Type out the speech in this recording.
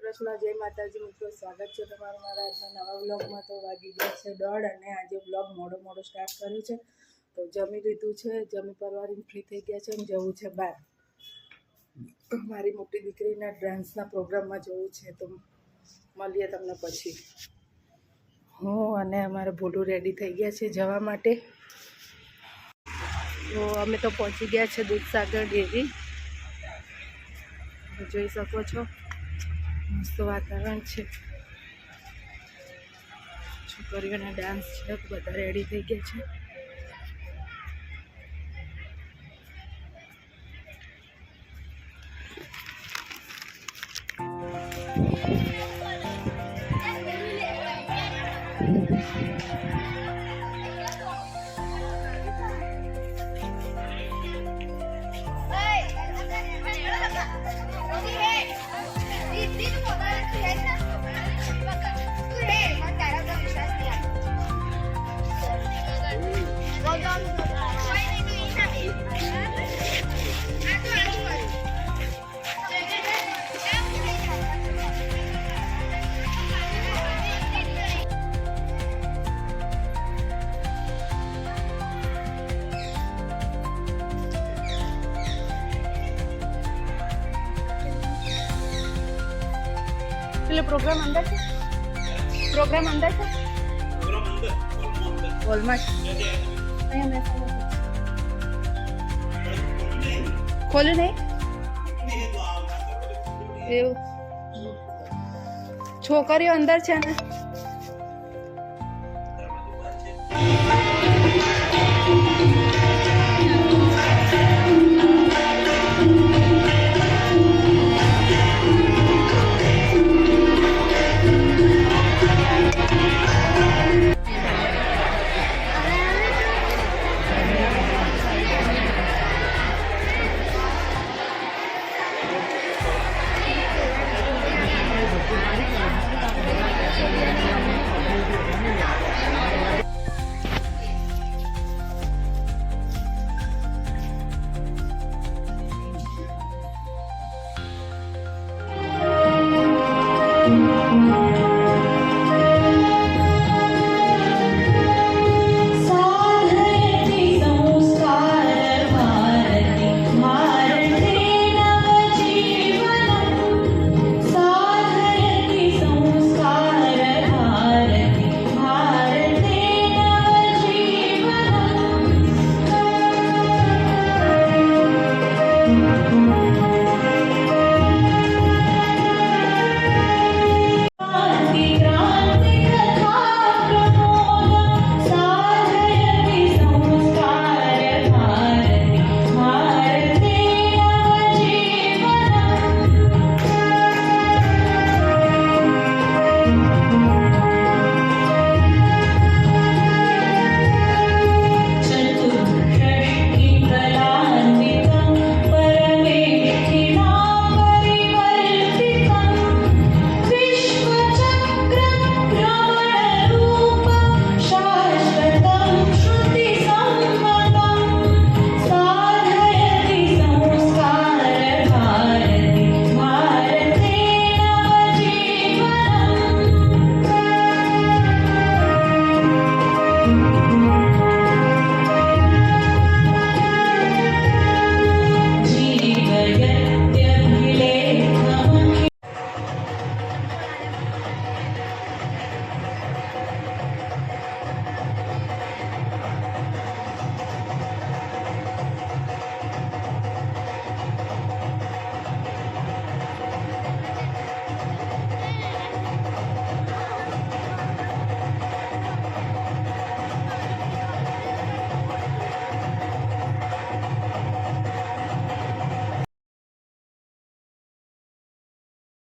કૃષ્ણ, જય માતાજી મિત્રો, સ્વાગત છે તમારું મારા આજના નવા વ્લોગમાં। તો વાગી ગયા છે 1:30 અને આજે વ્લોગ મોડો સ્ટાર્ટ કર્યો છે। તો જમી લીધું છે, જમી પરવારીને ફ્રી થઈ ગયા છે અને જવું છે બહાર। મારી મોટી દીકરીના ડાન્સના પ્રોગ્રામમાં જવું છે, તો મળીએ તમને પછી। હું અને અમારે ભોલું રેડી થઈ ગયા છે જવા માટે। તો અમે તો પહોંચી ગયા છે દૂધસાગર ડેરી, જોઈ શકો છો મસ્ત વાતાવરણ છે, છોકરીઓના ડાન્સ છે, બધા રેડી થઈ ગયા છે। प्रोग्राम अंदर से प्रोग्राम अंदर से ऑलमोस्ट खोलू नहीं छोकरीओ अंदर छे ने